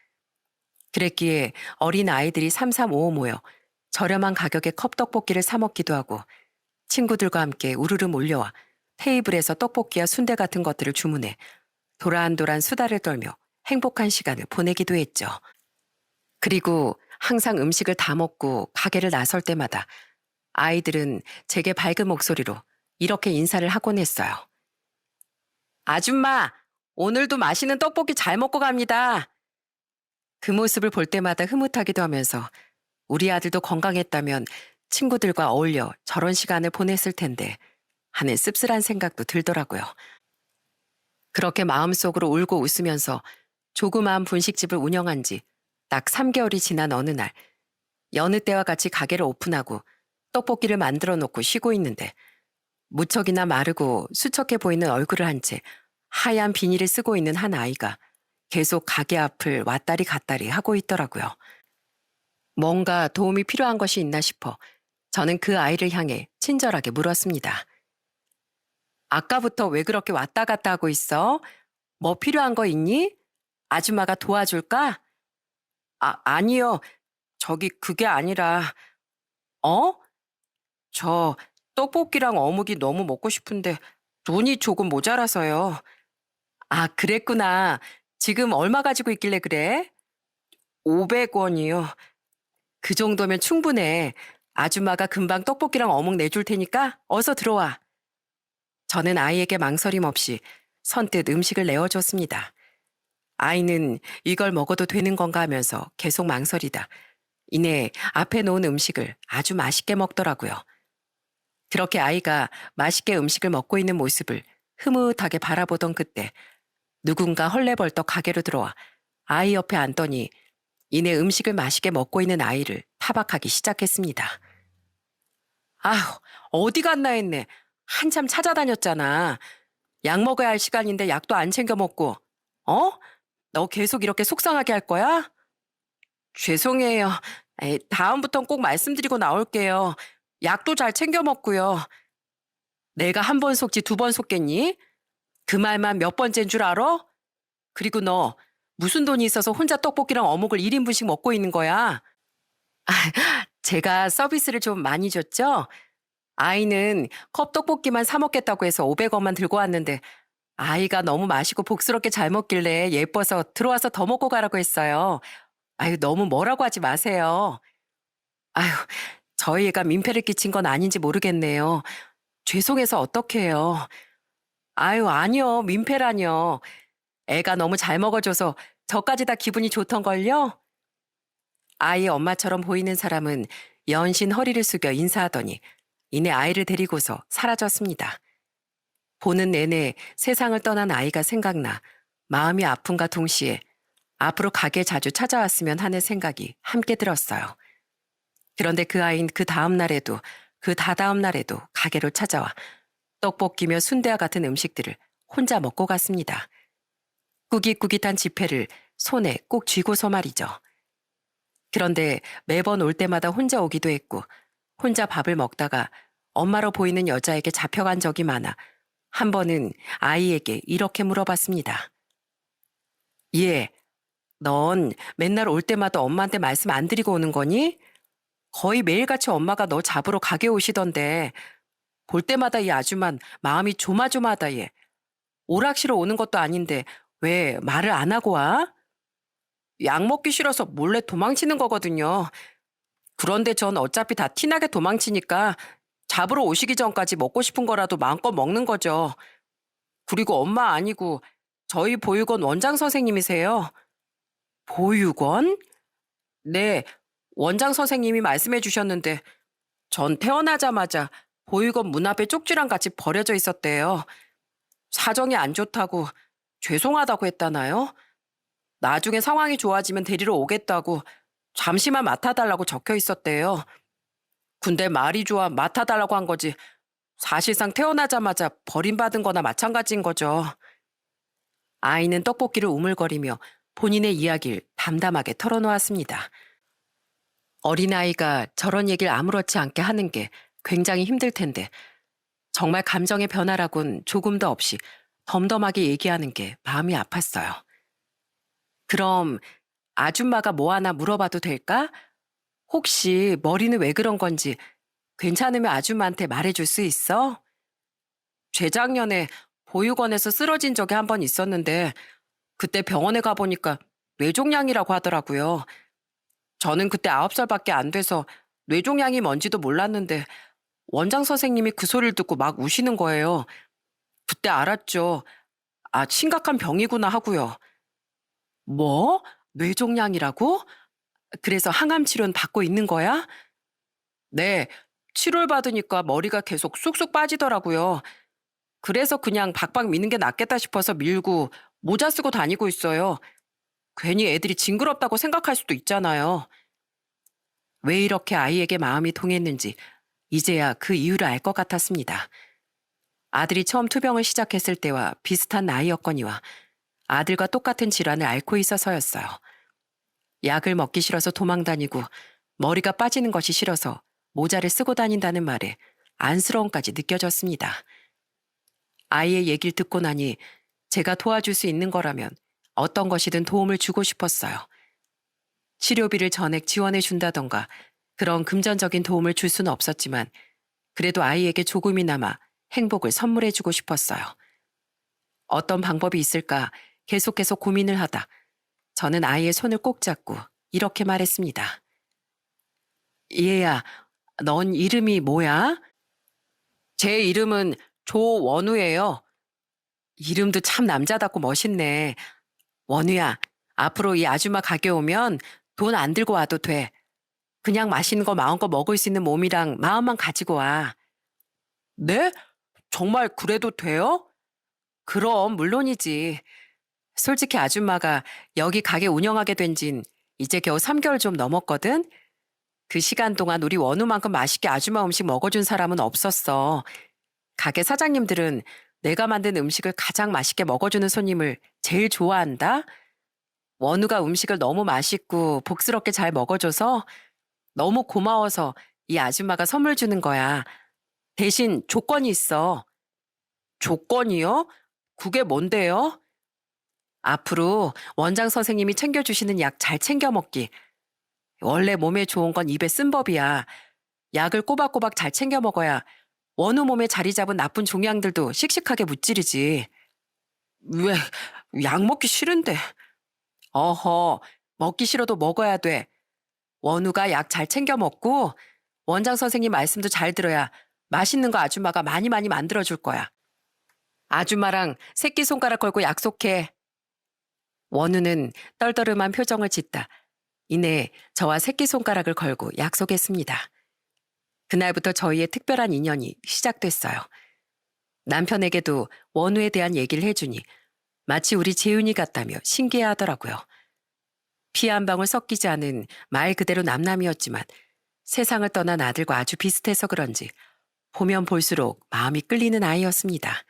그랬기에 어린 아이들이 삼삼오오 모여 저렴한 가격에 컵떡볶이를 사 먹기도 하고 친구들과 함께 우르르 몰려와 테이블에서 떡볶이와 순대 같은 것들을 주문해 도란도란 수다를 떨며 행복한 시간을 보내기도 했죠. 그리고 항상 음식을 다 먹고 가게를 나설 때마다 아이들은 제게 밝은 목소리로 이렇게 인사를 하곤 했어요. 아줌마, 오늘도 맛있는 떡볶이 잘 먹고 갑니다. 그 모습을 볼 때마다 흐뭇하기도 하면서 우리 아들도 건강했다면 친구들과 어울려 저런 시간을 보냈을 텐데 하는 씁쓸한 생각도 들더라고요. 그렇게 마음속으로 울고 웃으면서 조그마한 분식집을 운영한 지 딱 3개월이 지난 어느 날 여느 때와 같이 가게를 오픈하고 떡볶이를 만들어 놓고 쉬고 있는데 무척이나 마르고 수척해 보이는 얼굴을 한 채 하얀 비닐을 쓰고 있는 한 아이가 계속 가게 앞을 왔다리 갔다리 하고 있더라고요. 뭔가 도움이 필요한 것이 있나 싶어 저는 그 아이를 향해 친절하게 물었습니다. 아까부터 왜 그렇게 왔다 갔다 하고 있어? 뭐 필요한 거 있니? 아줌마가 도와줄까? 아니요. 저기 그게 아니라, 어? 저 떡볶이랑 어묵이 너무 먹고 싶은데 돈이 조금 모자라서요. 아, 그랬구나. 지금 얼마 가지고 있길래 그래? 500원이요. 그 정도면 충분해. 아줌마가 금방 떡볶이랑 어묵 내줄 테니까 어서 들어와. 저는 아이에게 망설임 없이 선뜻 음식을 내어줬습니다. 아이는 이걸 먹어도 되는 건가 하면서 계속 망설이다 이내 앞에 놓은 음식을 아주 맛있게 먹더라고요. 그렇게 아이가 맛있게 음식을 먹고 있는 모습을 흐뭇하게 바라보던 그때 누군가 헐레벌떡 가게로 들어와 아이 옆에 앉더니 이내 음식을 맛있게 먹고 있는 아이를 타박하기 시작했습니다. 아휴, 어디 갔나 했네. 한참 찾아다녔잖아. 약 먹어야 할 시간인데 약도 안 챙겨 먹고. 어? 너 계속 이렇게 속상하게 할 거야? 죄송해요. 다음부턴 꼭 말씀드리고 나올게요. 약도 잘 챙겨 먹고요. 내가 한 번 속지 두 번 속겠니? 그 말만 몇 번째인 줄 알아? 그리고 너 무슨 돈이 있어서 혼자 떡볶이랑 어묵을 1인분씩 먹고 있는 거야? 제가 서비스를 좀 많이 줬죠? 아이는 컵떡볶이만 사 먹겠다고 해서 500원만 들고 왔는데 아이가 너무 맛있고 복스럽게 잘 먹길래 예뻐서 들어와서 더 먹고 가라고 했어요. 아유, 너무 뭐라고 하지 마세요. 아유, 저희 애가 민폐를 끼친 건 아닌지 모르겠네요. 죄송해서 어떡해요. 아유, 아니요. 민폐라뇨. 애가 너무 잘 먹어줘서 저까지 다 기분이 좋던걸요? 아이의 엄마처럼 보이는 사람은 연신 허리를 숙여 인사하더니 이내 아이를 데리고서 사라졌습니다. 보는 내내 세상을 떠난 아이가 생각나 마음이 아픔과 동시에 앞으로 가게 자주 찾아왔으면 하는 생각이 함께 들었어요. 그런데 그 아이는 그 다음 날에도 그 다다음 날에도 가게로 찾아와 떡볶이며 순대와 같은 음식들을 혼자 먹고 갔습니다. 꾸깃꾸깃한 지폐를 손에 꼭 쥐고서 말이죠. 그런데 매번 올 때마다 혼자 오기도 했고 혼자 밥을 먹다가 엄마로 보이는 여자에게 잡혀간 적이 많아 한 번은 아이에게 이렇게 물어봤습니다. 얘, 넌 맨날 올 때마다 엄마한테 말씀 안 드리고 오는 거니? 거의 매일같이 엄마가 너 잡으러 가게 오시던데 볼 때마다 이 아줌만 마음이 조마조마하다 얘. 오락실로 오는 것도 아닌데 왜 말을 안 하고 와? 약 먹기 싫어서 몰래 도망치는 거거든요. 그런데 전 어차피 다 티나게 도망치니까 잡으러 오시기 전까지 먹고 싶은 거라도 마음껏 먹는 거죠. 그리고 엄마 아니고 저희 보육원 원장 선생님이세요. 보육원? 네, 원장 선생님이 말씀해 주셨는데 전 태어나자마자 보육원 문 앞에 쪽지랑 같이 버려져 있었대요. 사정이 안 좋다고 죄송하다고 했다나요? 나중에 상황이 좋아지면 데리러 오겠다고 잠시만 맡아달라고 적혀 있었대요. 근데 말이 좋아 맡아달라고 한 거지. 사실상 태어나자마자 버림받은 거나 마찬가지인 거죠. 아이는 떡볶이를 우물거리며 본인의 이야기를 담담하게 털어놓았습니다. 어린아이가 저런 얘기를 아무렇지 않게 하는 게 굉장히 힘들 텐데 정말 감정의 변화라곤 조금도 없이 덤덤하게 얘기하는 게 마음이 아팠어요. 그럼 아줌마가 뭐 하나 물어봐도 될까? 혹시 머리는 왜 그런 건지 괜찮으면 아줌마한테 말해줄 수 있어? 재작년에 보육원에서 쓰러진 적이 한 번 있었는데 그때 병원에 가보니까 뇌종양이라고 하더라고요. 저는 그때 9살밖에 안 돼서 뇌종양이 뭔지도 몰랐는데 원장 선생님이 그 소리를 듣고 막 우시는 거예요. 그때 알았죠. 아, 심각한 병이구나 하고요. 뭐? 뇌종양이라고? 그래서 항암 치료는 받고 있는 거야? 네, 치료를 받으니까 머리가 계속 쑥쑥 빠지더라고요. 그래서 그냥 박박 미는 게 낫겠다 싶어서 밀고 모자 쓰고 다니고 있어요. 괜히 애들이 징그럽다고 생각할 수도 있잖아요. 왜 이렇게 아이에게 마음이 통했는지 이제야 그 이유를 알 것 같았습니다. 아들이 처음 투병을 시작했을 때와 비슷한 나이였거니와 아들과 똑같은 질환을 앓고 있어서였어요. 약을 먹기 싫어서 도망다니고 머리가 빠지는 것이 싫어서 모자를 쓰고 다닌다는 말에 안쓰러움까지 느껴졌습니다. 아이의 얘기를 듣고 나니 제가 도와줄 수 있는 거라면 어떤 것이든 도움을 주고 싶었어요. 치료비를 전액 지원해 준다던가 그런 금전적인 도움을 줄 수는 없었지만 그래도 아이에게 조금이나마 행복을 선물해 주고 싶었어요. 어떤 방법이 있을까 계속해서 고민을 하다 저는 아이의 손을 꼭 잡고 이렇게 말했습니다. 얘야, 넌 이름이 뭐야? 제 이름은 조원우예요. 이름도 참 남자답고 멋있네. 원우야, 앞으로 이 아줌마 가게 오면 돈 안 들고 와도 돼. 그냥 맛있는 거 마음껏 먹을 수 있는 몸이랑 마음만 가지고 와. 네? 정말 그래도 돼요? 그럼 물론이지. 솔직히 아줌마가 여기 가게 운영하게 된 진 이제 겨우 3개월 좀 넘었거든? 그 시간 동안 우리 원우만큼 맛있게 아줌마 음식 먹어준 사람은 없었어. 가게 사장님들은 내가 만든 음식을 가장 맛있게 먹어주는 손님을 제일 좋아한다? 원우가 음식을 너무 맛있고 복스럽게 잘 먹어줘서 너무 고마워서 이 아줌마가 선물 주는 거야. 대신 조건이 있어. 조건이요? 그게 뭔데요? 앞으로 원장 선생님이 챙겨주시는 약 잘 챙겨 먹기. 원래 몸에 좋은 건 입에 쓴 법이야. 약을 꼬박꼬박 잘 챙겨 먹어야 원우 몸에 자리 잡은 나쁜 종양들도 씩씩하게 무찌르지. 왜, 약 먹기 싫은데. 어허, 먹기 싫어도 먹어야 돼. 원우가 약 잘 챙겨 먹고 원장 선생님 말씀도 잘 들어야 맛있는 거 아줌마가 많이 많이 만들어줄 거야. 아줌마랑 새끼손가락 걸고 약속해. 원우는 떨떠름한 표정을 짓다 이내 저와 새끼손가락을 걸고 약속했습니다. 그날부터 저희의 특별한 인연이 시작됐어요. 남편에게도 원우에 대한 얘기를 해주니 마치 우리 재윤이 같다며 신기해하더라고요. 피 한 방울 섞이지 않은 말 그대로 남남이었지만 세상을 떠난 아들과 아주 비슷해서 그런지 보면 볼수록 마음이 끌리는 아이였습니다.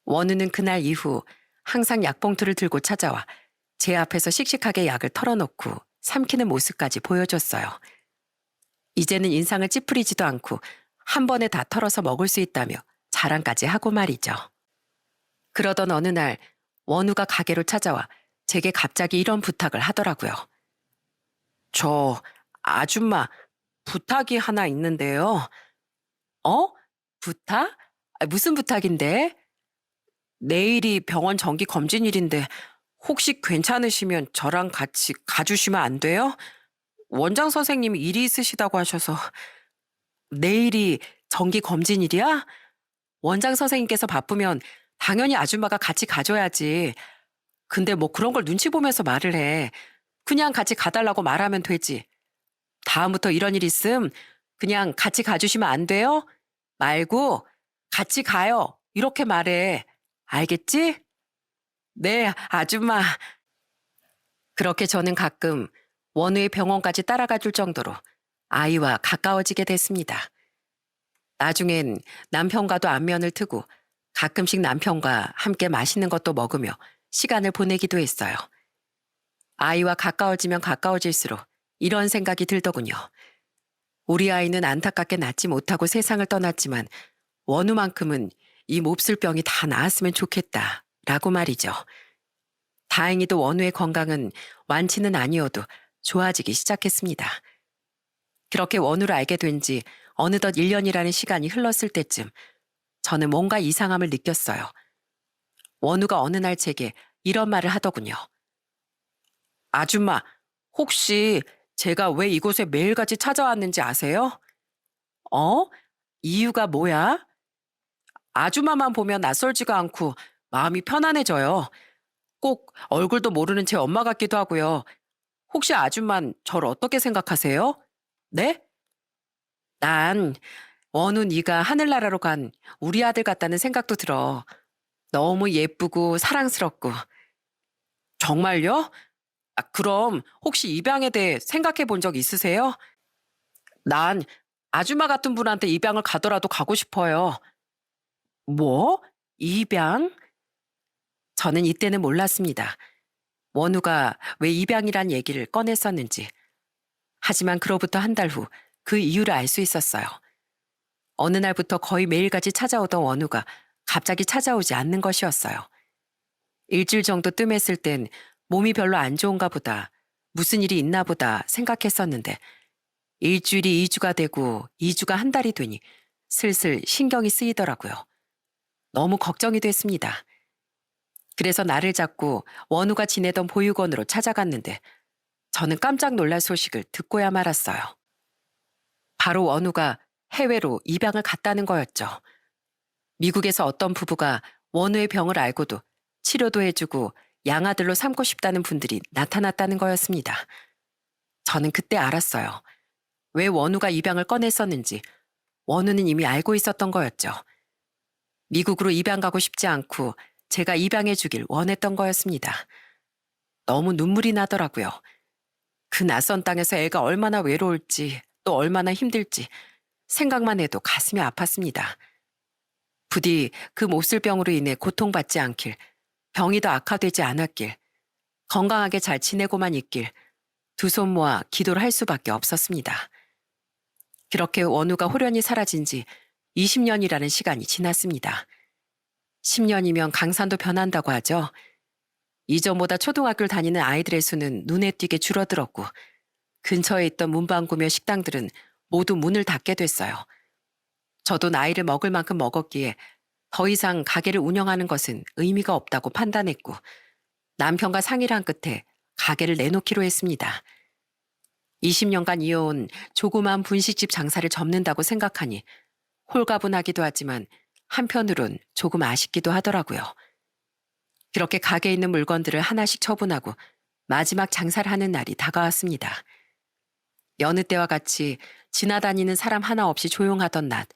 원우는 그날 이후 항상 약봉투를 들고 찾아와 제 앞에서 씩씩하게 약을 털어놓고 삼키는 모습까지 보여줬어요. 이제는 인상을 찌푸리지도 않고 한 번에 다 털어서 먹을 수 있다며 자랑까지 하고 말이죠. 그러던 어느 날 원우가 가게로 찾아와 제게 갑자기 이런 부탁을 하더라고요. 저 아줌마 부탁이 하나 있는데요. 어? 부탁? 무슨 부탁인데? 내일이 병원 정기 검진일인데 혹시 괜찮으시면 저랑 같이 가주시면 안 돼요? 원장 선생님이 일이 있으시다고 하셔서. 내일이 정기 검진일이야? 원장 선생님께서 바쁘면 당연히 아줌마가 같이 가줘야지. 근데 뭐 그런 걸 눈치 보면서 말을 해. 그냥 같이 가달라고 말하면 되지. 다음부터 이런 일 있음 그냥 같이 가주시면 안 돼요? 말고 같이 가요. 이렇게 말해. 알겠지? 네, 아줌마. 그렇게 저는 가끔 원우의 병원까지 따라가 줄 정도로 아이와 가까워지게 됐습니다. 나중엔 남편과도 안면을 트고 가끔씩 남편과 함께 맛있는 것도 먹으며 시간을 보내기도 했어요. 아이와 가까워지면 가까워질수록 이런 생각이 들더군요. 우리 아이는 안타깝게 낳지 못하고 세상을 떠났지만 원우만큼은 이 몹쓸 병이 다 나았으면 좋겠다. 라고 말이죠. 다행히도 원우의 건강은 완치는 아니어도 좋아지기 시작했습니다. 그렇게 원우를 알게 된 지 어느덧 1년이라는 시간이 흘렀을 때쯤 저는 뭔가 이상함을 느꼈어요. 원우가 어느 날 제게 이런 말을 하더군요. 아줌마, 혹시 제가 왜 이곳에 매일같이 찾아왔는지 아세요? 어? 이유가 뭐야? 아줌마만 보면 낯설지가 않고 마음이 편안해져요. 꼭 얼굴도 모르는 제 엄마 같기도 하고요. 혹시 아줌만 절 어떻게 생각하세요? 네? 난 원우 네가 하늘나라로 간 우리 아들 같다는 생각도 들어. 너무 예쁘고 사랑스럽고. 정말요? 아, 그럼 혹시 입양에 대해 생각해 본 적 있으세요? 난 아줌마 같은 분한테 입양을 가더라도 가고 싶어요. 뭐? 입양? 저는 이때는 몰랐습니다. 원우가 왜 입양이란 얘기를 꺼냈었는지. 하지만 그로부터 한 달 후 그 이유를 알 수 있었어요. 어느 날부터 거의 매일같이 찾아오던 원우가 갑자기 찾아오지 않는 것이었어요. 일주일 정도 뜸했을 땐 몸이 별로 안 좋은가 보다, 무슨 일이 있나 보다 생각했었는데 일주일이 2주가 되고 2주가 한 달이 되니 슬슬 신경이 쓰이더라고요. 너무 걱정이 됐습니다. 그래서 나를 잡고 원우가 지내던 보육원으로 찾아갔는데 저는 깜짝 놀랄 소식을 듣고야 말았어요. 바로 원우가 해외로 입양을 갔다는 거였죠. 미국에서 어떤 부부가 원우의 병을 알고도 치료도 해주고 양아들로 삼고 싶다는 분들이 나타났다는 거였습니다. 저는 그때 알았어요. 왜 원우가 입양을 꺼냈었는지 원우는 이미 알고 있었던 거였죠. 미국으로 입양 가고 싶지 않고 제가 입양해 주길 원했던 거였습니다. 너무 눈물이 나더라고요. 그 낯선 땅에서 애가 얼마나 외로울지 또 얼마나 힘들지 생각만 해도 가슴이 아팠습니다. 부디 그 몹쓸 병으로 인해 고통받지 않길, 병이 더 악화되지 않았길, 건강하게 잘 지내고만 있길 두 손 모아 기도를 할 수밖에 없었습니다. 그렇게 원우가 호련히 사라진 지 20년이라는 시간이 지났습니다. 10년이면 강산도 변한다고 하죠. 이전보다 초등학교를 다니는 아이들의 수는 눈에 띄게 줄어들었고 근처에 있던 문방구며 식당들은 모두 문을 닫게 됐어요. 저도 나이를 먹을 만큼 먹었기에 더 이상 가게를 운영하는 것은 의미가 없다고 판단했고 남편과 상의를 한 끝에 가게를 내놓기로 했습니다. 20년간 이어온 조그마한 분식집 장사를 접는다고 생각하니 홀가분하기도 하지만 한편으론 조금 아쉽기도 하더라고요. 그렇게 가게에 있는 물건들을 하나씩 처분하고 마지막 장사를 하는 날이 다가왔습니다. 여느 때와 같이 지나다니는 사람 하나 없이 조용하던 낮,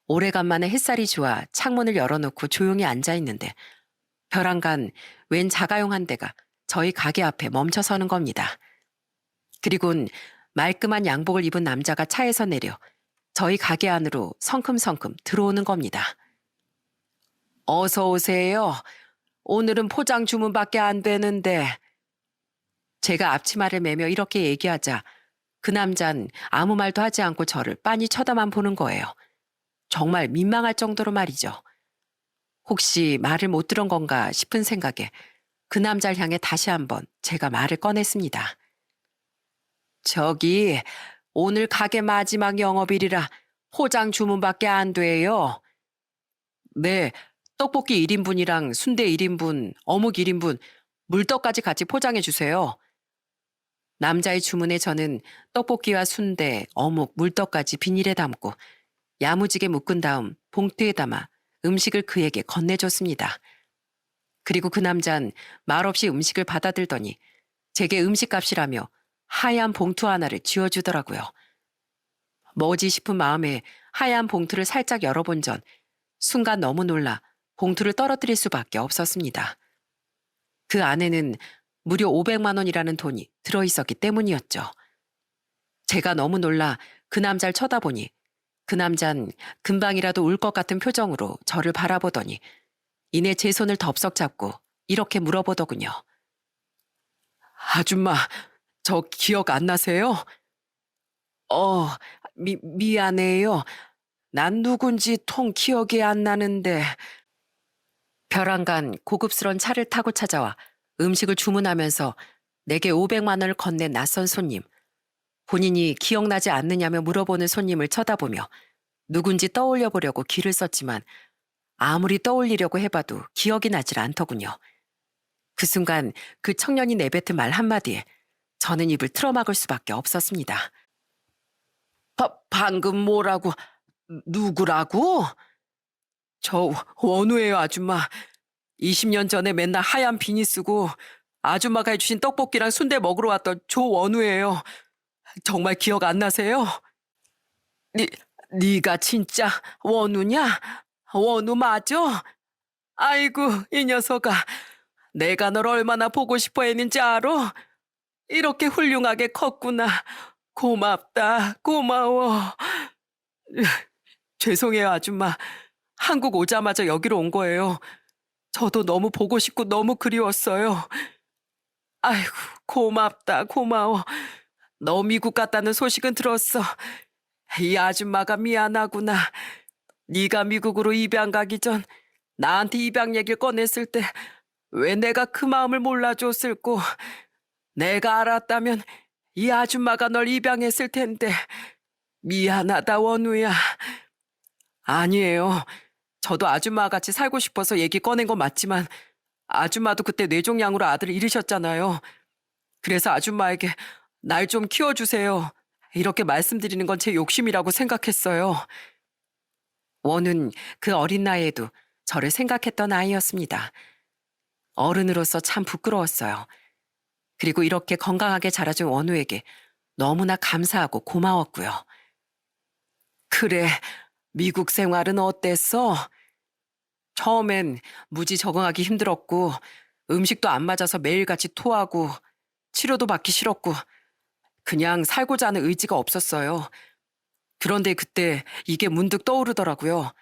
오래간만에 햇살이 좋아 창문을 열어놓고 조용히 앉아있는데 벼랑간 웬 자가용 한 대가 저희 가게 앞에 멈춰서는 겁니다. 그리곤 말끔한 양복을 입은 남자가 차에서 내려 저희 가게 안으로 성큼성큼 들어오는 겁니다. 어서 오세요. 오늘은 포장 주문밖에 안 되는데. 제가 앞치마를 매며 이렇게 얘기하자 그 남잔 아무 말도 하지 않고 저를 빤히 쳐다만 보는 거예요. 정말 민망할 정도로 말이죠. 혹시 말을 못 들은 건가 싶은 생각에 그 남자를 향해 다시 한번 제가 말을 꺼냈습니다. 저기 오늘 가게 마지막 영업일이라 포장 주문밖에 안 돼요. 네, 떡볶이 1인분이랑 순대 1인분, 어묵 1인분, 물떡까지 같이 포장해 주세요. 남자의 주문에 저는 떡볶이와 순대, 어묵, 물떡까지 비닐에 담고 야무지게 묶은 다음 봉투에 담아 음식을 그에게 건네줬습니다. 그리고 그 남잔 말없이 음식을 받아들더니 제게 음식값이라며 하얀 봉투 하나를 쥐어주더라고요. 뭐지 싶은 마음에 하얀 봉투를 살짝 열어본 전 순간 너무 놀라 봉투를 떨어뜨릴 수밖에 없었습니다. 그 안에는 무려 500만 원이라는 돈이 들어있었기 때문이었죠. 제가 너무 놀라 그 남자를 쳐다보니 그 남잔 금방이라도 울 것 같은 표정으로 저를 바라보더니 이내 제 손을 덥석 잡고 이렇게 물어보더군요. 아줌마, 저 기억 안 나세요? 어, 미안해요. 난 누군지 통 기억이 안 나는데. 벼랑간 고급스런 차를 타고 찾아와 음식을 주문하면서 내게 500만 원을 건넨 낯선 손님. 본인이 기억나지 않느냐며 물어보는 손님을 쳐다보며 누군지 떠올려 보려고 기를 썼지만 아무리 떠올리려고 해봐도 기억이 나질 않더군요. 그 순간 그 청년이 내뱉은 말 한마디에 저는 입을 틀어막을 수밖에 없었습니다. 방금 뭐라고? 누구라고? 저 원우예요, 아줌마. 20년 전에 맨날 하얀 비니 쓰고 아줌마가 해주신 떡볶이랑 순대 먹으러 왔던 조원우예요. 정말 기억 안 나세요? 네가 진짜 원우냐? 원우 맞아? 아이고, 이 녀석아. 내가 널 얼마나 보고 싶어 했는지 알아? 이렇게 훌륭하게 컸구나. 고맙다. 고마워. 죄송해요, 아줌마. 한국 오자마자 여기로 온 거예요. 저도 너무 보고 싶고 너무 그리웠어요. 아이고, 고맙다. 고마워. 너 미국 갔다는 소식은 들었어. 이 아줌마가 미안하구나. 네가 미국으로 입양 가기 전 나한테 입양 얘기를 꺼냈을 때 왜 내가 그 마음을 몰라줬을꼬. 내가 알았다면 이 아줌마가 널 입양했을 텐데. 미안하다, 원우야. 아니에요. 저도 아줌마와 같이 살고 싶어서 얘기 꺼낸 건 맞지만 아줌마도 그때 뇌종양으로 아들을 잃으셨잖아요. 그래서 아줌마에게 날 좀 키워주세요. 이렇게 말씀드리는 건 제 욕심이라고 생각했어요. 원은 그 어린 나이에도 저를 생각했던 아이였습니다. 어른으로서 참 부끄러웠어요. 그리고 이렇게 건강하게 자라준 원우에게 너무나 감사하고 고마웠고요. 그래, 미국 생활은 어땠어? 처음엔 무지 적응하기 힘들었고 음식도 안 맞아서 매일같이 토하고 치료도 받기 싫었고 그냥 살고자 하는 의지가 없었어요. 그런데 그때 이게 문득 떠오르더라고요.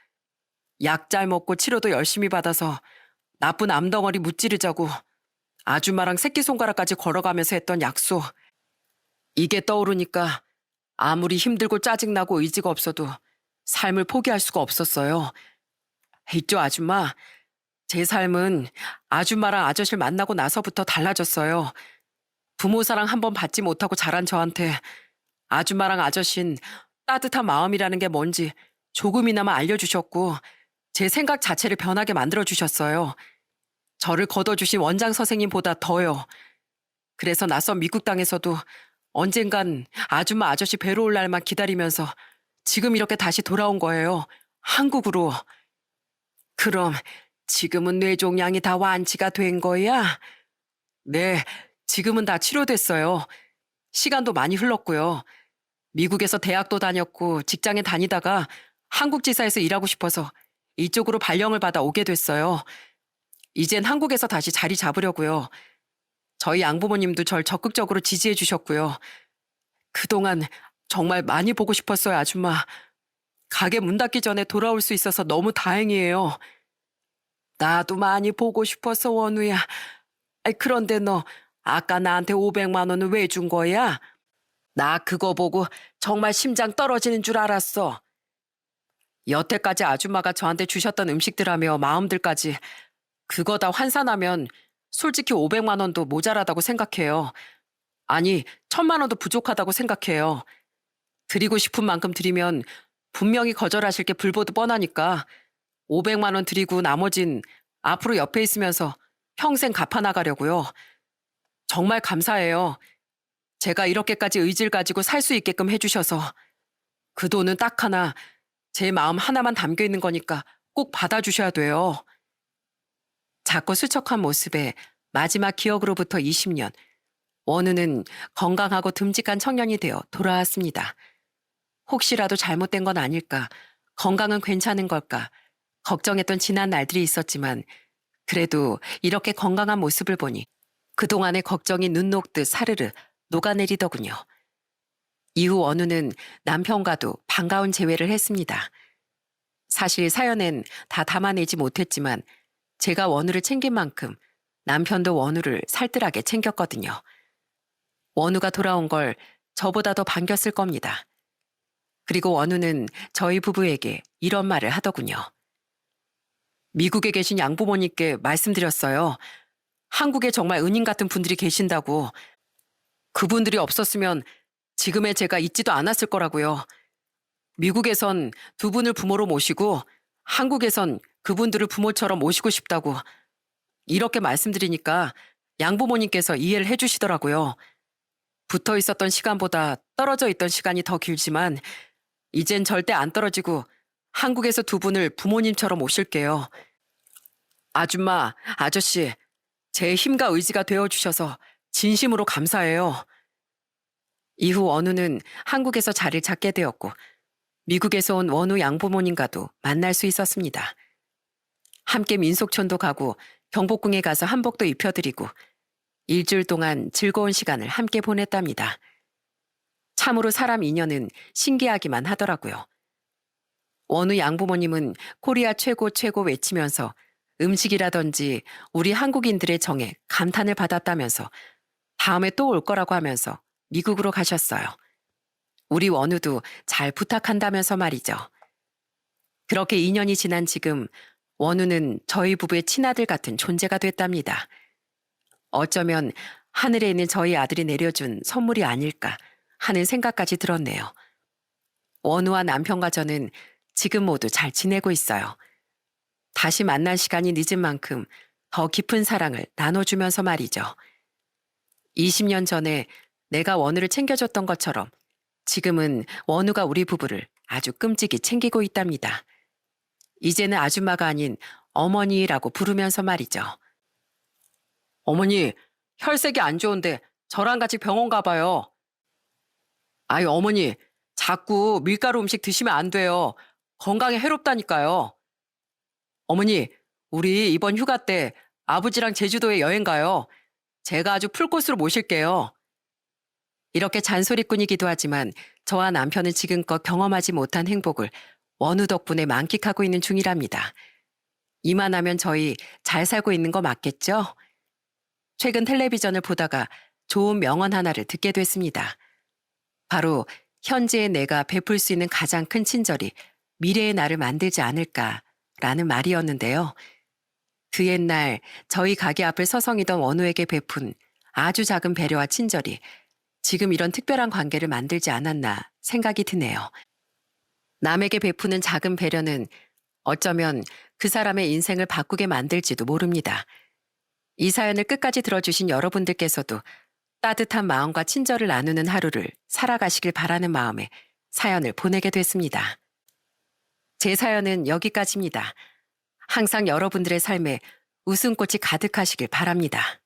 약 잘 먹고 치료도 열심히 받아서 나쁜 암덩어리 무찌르자고 아줌마랑 새끼손가락까지 걸어가면서 했던 약속. 이게 떠오르니까 아무리 힘들고 짜증나고 의지가 없어도 삶을 포기할 수가 없었어요. 있죠, 아줌마. 제 삶은 아줌마랑 아저씨를 만나고 나서부터 달라졌어요. 부모 사랑 한 번 받지 못하고 자란 저한테 아줌마랑 아저씨는 따뜻한 마음이라는 게 뭔지 조금이나마 알려주셨고 제 생각 자체를 변하게 만들어주셨어요. 저를 걷어주신 원장 선생님보다 더요. 그래서 낯선 미국 땅에서도 언젠간 아줌마 아저씨 뵈러 올 날만 기다리면서 지금 이렇게 다시 돌아온 거예요. 한국으로. 그럼 지금은 뇌종양이 다 완치가 된 거야? 네, 지금은 다 치료됐어요. 시간도 많이 흘렀고요. 미국에서 대학도 다녔고 직장에 다니다가 한국 지사에서 일하고 싶어서 이쪽으로 발령을 받아 오게 됐어요. 이젠 한국에서 다시 자리 잡으려고요. 저희 양부모님도 절 적극적으로 지지해 주셨고요. 그동안 정말 많이 보고 싶었어요, 아줌마. 가게 문 닫기 전에 돌아올 수 있어서 너무 다행이에요. 나도 많이 보고 싶었어, 원우야. 그런데 너 아까 나한테 500만 원을 왜 준 거야? 나 그거 보고 정말 심장 떨어지는 줄 알았어. 여태까지 아줌마가 저한테 주셨던 음식들하며 마음들까지 그거 다 환산하면 솔직히 500만 원도 모자라다고 생각해요. 아니, 1000만 원도 부족하다고 생각해요. 드리고 싶은 만큼 드리면 분명히 거절하실 게 불보듯 뻔하니까 500만 원 드리고 나머진 앞으로 옆에 있으면서 평생 갚아나가려고요. 정말 감사해요. 제가 이렇게까지 의지를 가지고 살 수 있게끔 해주셔서 그 돈은 딱 하나, 제 마음 하나만 담겨 있는 거니까 꼭 받아주셔야 돼요. 작고 수척한 모습에 마지막 기억으로부터 20년, 원우는 건강하고 듬직한 청년이 되어 돌아왔습니다. 혹시라도 잘못된 건 아닐까, 건강은 괜찮은 걸까, 걱정했던 지난 날들이 있었지만 그래도 이렇게 건강한 모습을 보니 그동안의 걱정이 눈 녹듯 사르르 녹아내리더군요. 이후 원우는 남편과도 반가운 재회를 했습니다. 사실 사연엔 다 담아내지 못했지만 제가 원우를 챙긴 만큼 남편도 원우를 살뜰하게 챙겼거든요. 원우가 돌아온 걸 저보다 더 반겼을 겁니다. 그리고 원우는 저희 부부에게 이런 말을 하더군요. 미국에 계신 양부모님께 말씀드렸어요. 한국에 정말 은인 같은 분들이 계신다고. 그분들이 없었으면 지금의 제가 있지도 않았을 거라고요. 미국에선 두 분을 부모로 모시고 한국에선 그분들을 부모처럼 모시고 싶다고. 이렇게 말씀드리니까 양부모님께서 이해를 해주시더라고요. 붙어 있었던 시간보다 떨어져 있던 시간이 더 길지만 이젠 절대 안 떨어지고 한국에서 두 분을 부모님처럼 모실게요. 아줌마, 아저씨, 제 힘과 의지가 되어주셔서 진심으로 감사해요. 이후 원우는 한국에서 자리를 잡게 되었고 미국에서 온 원우 양부모님과도 만날 수 있었습니다. 함께 민속촌도 가고 경복궁에 가서 한복도 입혀드리고 일주일 동안 즐거운 시간을 함께 보냈답니다. 참으로 사람 인연은 신기하기만 하더라고요. 원우 양부모님은 코리아 최고 최고 외치면서 음식이라든지 우리 한국인들의 정에 감탄을 받았다면서 다음에 또 올 거라고 하면서 미국으로 가셨어요. 우리 원우도 잘 부탁한다면서 말이죠. 그렇게 2년이 지난 지금 원우는 저희 부부의 친아들 같은 존재가 됐답니다. 어쩌면 하늘에 있는 저희 아들이 내려준 선물이 아닐까 하는 생각까지 들었네요. 원우와 남편과 저는 지금 모두 잘 지내고 있어요. 다시 만날 시간이 늦은 만큼 더 깊은 사랑을 나눠주면서 말이죠. 20년 전에 내가 원우를 챙겨줬던 것처럼 지금은 원우가 우리 부부를 아주 끔찍이 챙기고 있답니다. 이제는 아줌마가 아닌 어머니라고 부르면서 말이죠. 어머니, 혈색이 안 좋은데 저랑 같이 병원 가봐요. 아유, 어머니, 자꾸 밀가루 음식 드시면 안 돼요. 건강에 해롭다니까요. 어머니, 우리 이번 휴가 때 아버지랑 제주도에 여행 가요. 제가 아주 풀코스로 모실게요. 이렇게 잔소리꾼이기도 하지만 저와 남편은 지금껏 경험하지 못한 행복을 원우 덕분에 만끽하고 있는 중이랍니다. 이만하면 저희 잘 살고 있는 거 맞겠죠? 최근 텔레비전을 보다가 좋은 명언 하나를 듣게 됐습니다. 바로 현재의 내가 베풀 수 있는 가장 큰 친절이 미래의 나를 만들지 않을까라는 말이었는데요. 그 옛날 저희 가게 앞을 서성이던 원우에게 베푼 아주 작은 배려와 친절이 지금 이런 특별한 관계를 만들지 않았나 생각이 드네요. 남에게 베푸는 작은 배려는 어쩌면 그 사람의 인생을 바꾸게 만들지도 모릅니다. 이 사연을 끝까지 들어주신 여러분들께서도 따뜻한 마음과 친절을 나누는 하루를 살아가시길 바라는 마음에 사연을 보내게 됐습니다. 제 사연은 여기까지입니다. 항상 여러분들의 삶에 웃음꽃이 가득하시길 바랍니다.